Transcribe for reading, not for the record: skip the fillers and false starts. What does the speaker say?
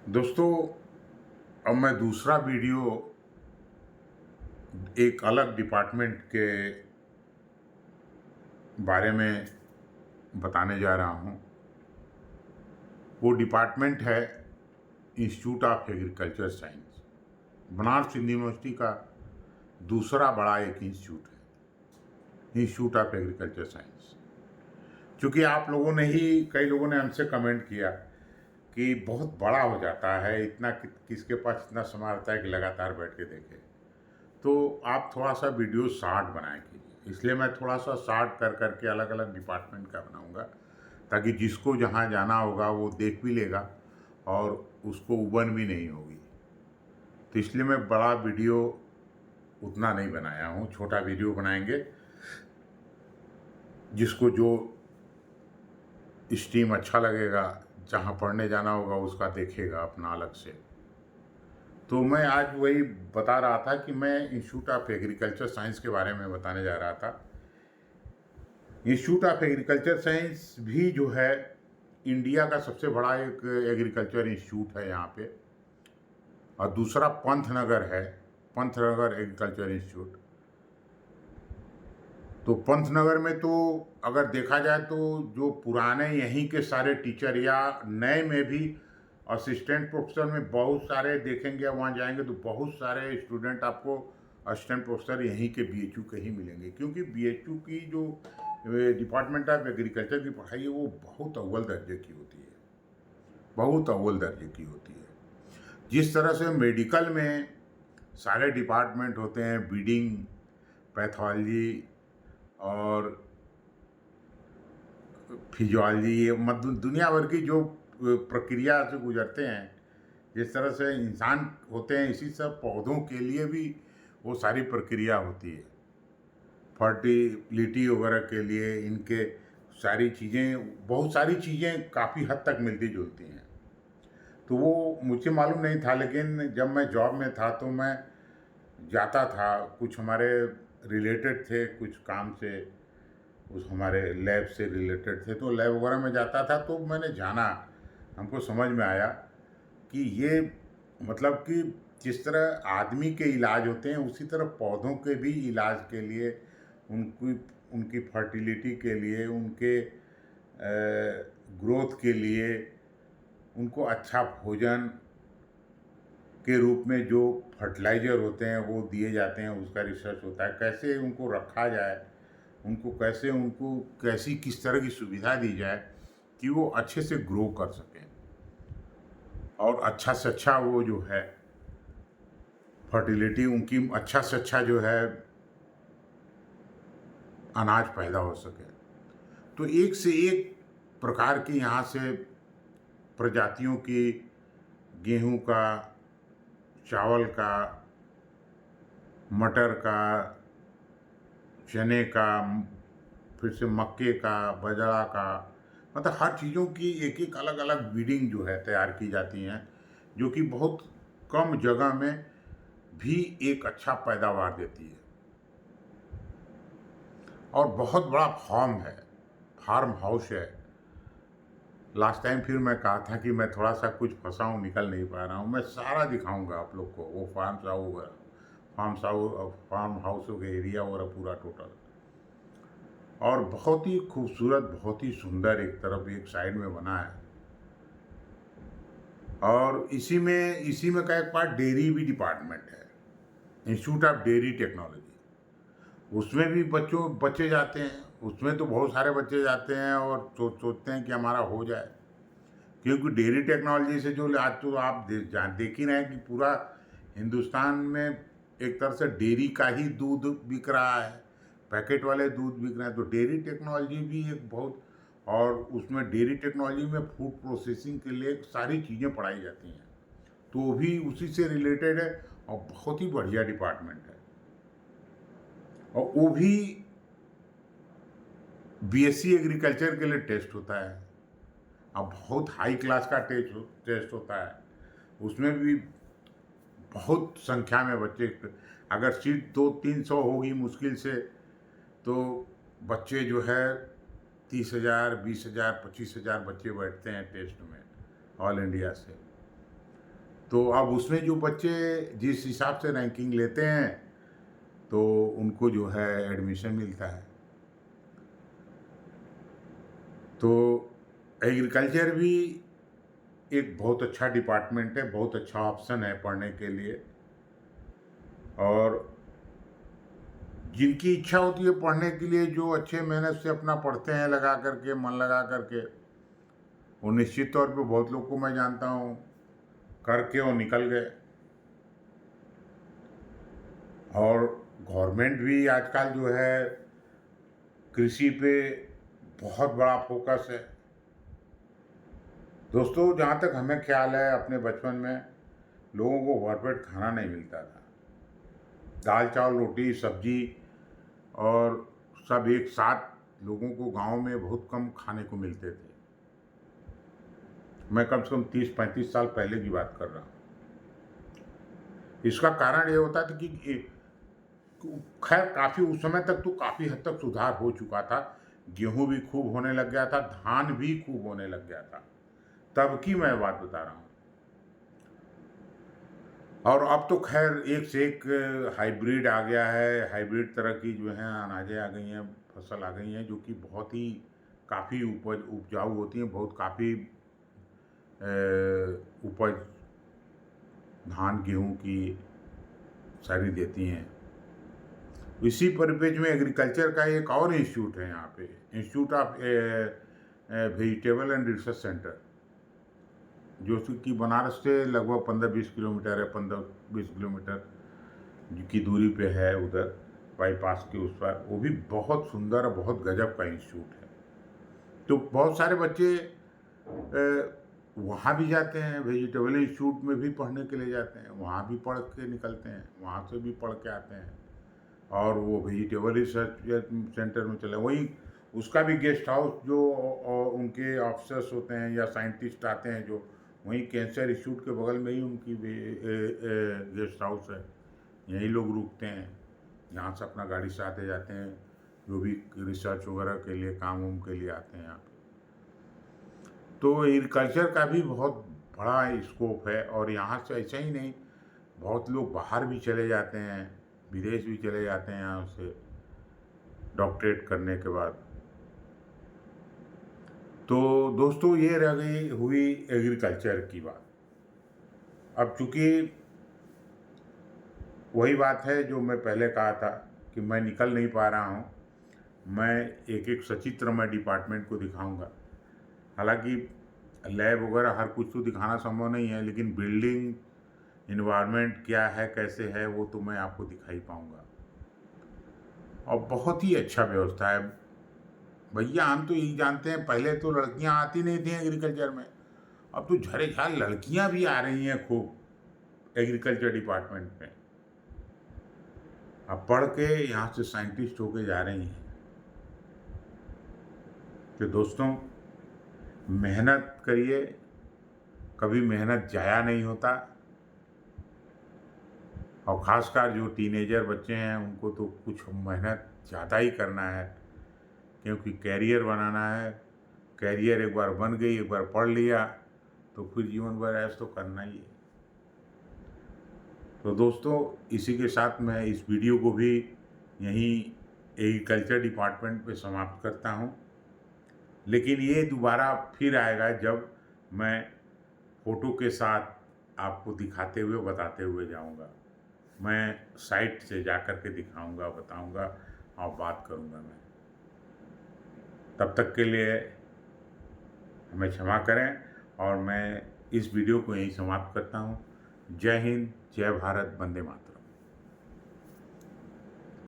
दोस्तों, अब मैं दूसरा वीडियो एक अलग डिपार्टमेंट के बारे में बताने जा रहा हूँ। वो डिपार्टमेंट है institute of agriculture science. Banaras Hindu university का दूसरा बड़ा एक इंस्टीट्यूट है, इंस्टीट्यूट ऑफ एग्रीकल्चर साइंस। क्योंकि आप लोगों ने ही, कई लोगों ने हमसे कमेंट किया कि बहुत बड़ा हो जाता है, इतना किसके पास इतना समय रहता है कि लगातार बैठ के देखे। तो आप थोड़ा सा वीडियो शार्ट बनाया कीजिए, इसलिए मैं थोड़ा सा शार्ट कर करके अलग अलग डिपार्टमेंट का बनाऊंगा, ताकि जिसको जहाँ जाना होगा वो देख भी लेगा और उसको उबन भी नहीं होगी। तो इसलिए मैं बड़ा वीडियो उतना नहीं बनाया हूँ, छोटा वीडियो बनाएंगे, जिसको जो स्ट्रीम अच्छा लगेगा, जहाँ पढ़ने जाना होगा उसका देखेगा अपना अलग से। तो मैं आज वही बता रहा था कि मैं इंस्टीट्यूट ऑफ एग्रीकल्चर साइंस के बारे में बताने जा रहा था। इंस्टीट्यूट ऑफ एग्रीकल्चर साइंस भी जो है इंडिया का सबसे बड़ा एक एग्रीकल्चर इंस्टीट्यूट है यहाँ पे, और दूसरा पंतनगर है, पंतनगर एग्रीकल्चर इंस्टीट्यूट। तो पंतनगर में तो अगर देखा जाए तो जो पुराने यहीं के सारे टीचर या नए में भी असिस्टेंट प्रोफेसर में बहुत सारे देखेंगे, वहाँ जाएंगे तो बहुत सारे स्टूडेंट आपको असिस्टेंट प्रोफेसर यहीं के बीएचयू के ही मिलेंगे। क्योंकि बीएचयू की जो डिपार्टमेंट ऑफ एग्रीकल्चर की पढ़ाई है वो बहुत अव्वल दर्जे की होती है, बहुत अव्वल दर्जे की होती है। जिस तरह से मेडिकल में सारे डिपार्टमेंट होते हैं, ब्रीडिंग, पैथोलॉजी और फिजियोलॉजी, ये मतलब दुनिया भर की जो प्रक्रिया से गुजरते हैं, जिस तरह से इंसान होते हैं इसी सब पौधों के लिए भी वो सारी प्रक्रिया होती है। फर्टिलिटी वगैरह के लिए इनके सारी चीज़ें, बहुत सारी चीज़ें काफ़ी हद तक मिलती जुलती हैं। तो वो मुझे मालूम नहीं था, लेकिन जब मैं जॉब में था तो मैं जाता था, कुछ हमारे रिलेटेड थे कुछ काम से, उस हमारे लैब से रिलेटेड थे, तो लैब वगैरह में जाता था। तो मैंने जाना, हमको समझ में आया कि ये मतलब कि जिस तरह आदमी के इलाज होते हैं उसी तरह पौधों के भी इलाज के लिए, उनकी उनकी फर्टिलिटी के लिए, उनके ग्रोथ के लिए, उनको अच्छा भोजन के रूप में जो फर्टिलाइज़र होते हैं वो दिए जाते हैं, उसका रिसर्च होता है। कैसे उनको रखा जाए, उनको कैसे, उनको कैसी किस तरह की सुविधा दी जाए कि वो अच्छे से ग्रो कर सकें और अच्छा से अच्छा वो जो है फर्टिलिटी उनकी अच्छा से अच्छा जो है अनाज पैदा हो सके। तो एक से एक प्रकार की यहाँ से प्रजातियों की, गेहूं का, चावल का, मटर का, चने का, फिर से मक्के का, बाजरा का, मतलब हर चीज़ों की एक एक अलग अलग ब्रीडिंग जो है तैयार की जाती हैं, जो कि बहुत कम जगह में भी एक अच्छा पैदावार देती है। और बहुत बड़ा फार्म है, फार्म हाउस है। लास्ट टाइम फिर मैं कहा था कि मैं थोड़ा सा कुछ फंसा हूँ, निकल नहीं पा रहा हूँ। मैं सारा दिखाऊंगा आप लोग को, वो फार्म हाउस का एरिया वगैरह पूरा टोटल। और बहुत ही खूबसूरत, बहुत ही सुंदर एक तरफ एक साइड में बना है। और इसी में का एक पार्ट डेयरी भी डिपार्टमेंट है, इंस्टीट्यूट ऑफ डेयरी टेक्नोलॉजी। उसमें भी बच्चे जाते हैं, उसमें तो बहुत सारे बच्चे जाते हैं और सोचते हैं कि हमारा हो जाए। क्योंकि डेयरी टेक्नोलॉजी से जो आज तो आप देख ही रहे हैं कि पूरा हिंदुस्तान में एक तरह से डेयरी का ही दूध बिक रहा है, पैकेट वाले दूध बिक रहे हैं। तो डेयरी टेक्नोलॉजी भी एक बहुत, और उसमें डेयरी टेक्नोलॉजी में फूड प्रोसेसिंग के लिए सारी चीज़ें पढ़ाई जाती हैं, तो वो भी उसी से रिलेटेड है और बहुत ही बढ़िया डिपार्टमेंट है। और वो भी बीएससी एग्रीकल्चर के लिए टेस्ट होता है, अब बहुत हाई क्लास का टेस्ट होता है। उसमें भी बहुत संख्या में बच्चे, अगर सीट 200-300 होगी मुश्किल से, तो बच्चे जो है 30,000, 20,000, 25,000 बच्चे बैठते हैं टेस्ट में, ऑल इंडिया से। तो अब उसमें जो बच्चे जिस हिसाब से रैंकिंग लेते हैं तो उनको जो है एडमिशन मिलता है। तो एग्रीकल्चर भी एक बहुत अच्छा डिपार्टमेंट है, बहुत अच्छा ऑप्शन है पढ़ने के लिए। और जिनकी इच्छा होती है पढ़ने के लिए, जो अच्छे मेहनत से अपना पढ़ते हैं लगा करके, मन लगा करके, वो निश्चित तौर पे बहुत लोग को मैं जानता हूँ करके वो निकल गए। और गवर्नमेंट भी आजकल जो है कृषि पे बहुत बड़ा फोकस है। दोस्तों, जहाँ तक हमें ख्याल है, अपने बचपन में लोगों को भरपेट खाना नहीं मिलता था। दाल चावल रोटी सब्जी और सब एक साथ लोगों को गांव में बहुत कम खाने को मिलते थे। मैं कम से कम 30-35 साल पहले की बात कर रहा हूँ। इसका कारण ये होता था कि खैर काफ़ी उस समय तक तो काफ़ी हद तक सुधार हो चुका था। गेहूं भी खूब होने लग गया था, धान भी खूब होने लग गया था, तब की मैं बात बता रहा हूँ। और अब तो खैर एक से एक हाइब्रिड आ गया है, हाइब्रिड तरह की जो है अनाजें आ गई हैं, फसल आ गई हैं, जो कि बहुत ही काफ़ी उपजाऊ होती हैं, बहुत काफ़ी उपज धान गेहूं की सारी देती हैं। इसी परिप्रेक्ष्य में एग्रीकल्चर का एक और इंस्टीट्यूट है यहाँ पे, institute of vegetable and research centre, जो कि बनारस से लगभग 15-20 किलोमीटर है, 15-20 किलोमीटर की दूरी पे है, उधर बाईपास के उस पर। वो भी बहुत सुंदर और बहुत गजब का इंस्टीट्यूट है। तो बहुत सारे बच्चे वहाँ भी जाते हैं, वेजिटेबल इंस्टीट्यूट में भी पढ़ने के लिए जाते हैं, वहाँ भी पढ़ के निकलते हैं, वहाँ से भी पढ़ के आते हैं। और वो वेजिटेबल रिसर्च सेंटर में चले, वहीं उसका भी गेस्ट हाउस जो उनके ऑफिसर्स होते हैं या साइंटिस्ट आते हैं, जो वहीं कैंसर इंस्टीट्यूट के बगल में ही उनकी गेस्ट हाउस है, यहीं लोग रुकते हैं, यहाँ से अपना गाड़ी से आते जाते हैं, जो भी रिसर्च वगैरह के लिए काम उम के लिए आते हैं यहाँ पे। तो एग्रीकल्चर का भी बहुत बड़ा स्कोप है। और यहाँ से ऐसा ही नहीं, बहुत लोग बाहर भी चले जाते हैं, विदेश भी चले जाते हैं यहाँ से डॉक्टरेट करने के बाद। तो दोस्तों, ये रह गई हुई एग्रीकल्चर की बात। अब चूँकि वही बात है जो मैं पहले कहा था कि मैं निकल नहीं पा रहा हूँ, मैं एक एक सचित्र मैं डिपार्टमेंट को दिखाऊंगा। हालांकि लैब वगैरह हर कुछ तो दिखाना संभव नहीं है, लेकिन बिल्डिंग इन्वायरमेंट क्या है, कैसे है, वो तो मैं आपको दिखा ही पाऊँगा। और बहुत ही अच्छा व्यवस्था है भैया। हम तो यही जानते हैं, पहले तो लड़कियां आती नहीं थी एग्रीकल्चर में, अब तो झरे झार लड़कियां भी आ रही हैं खूब एग्रीकल्चर डिपार्टमेंट में। अब पढ़ के यहाँ से साइंटिस्ट होके जा रही हैं। तो दोस्तों, मेहनत करिए, कभी मेहनत जाया नहीं होता। और ख़ासकर जो टीनेजर बच्चे हैं, उनको तो कुछ मेहनत ज़्यादा ही करना है, क्योंकि कैरियर बनाना है। कैरियर एक बार बन गई, एक बार पढ़ लिया, तो फिर जीवन भर ऐश तो करना ही है। तो दोस्तों, इसी के साथ मैं इस वीडियो को भी यहीं एग्रीकल्चर डिपार्टमेंट पे समाप्त करता हूँ। लेकिन ये दोबारा फिर आएगा जब मैं फ़ोटो के साथ आपको दिखाते हुए, बताते हुए जाऊँगा। मैं साइट से जा कर के दिखाऊँगा, बताऊँगा और बात करूँगा मैं। तब तक के लिए हमें क्षमा करें, और मैं इस वीडियो को यहीं समाप्त करता हूँ। जय हिंद, जय भारत, वंदे मातरम।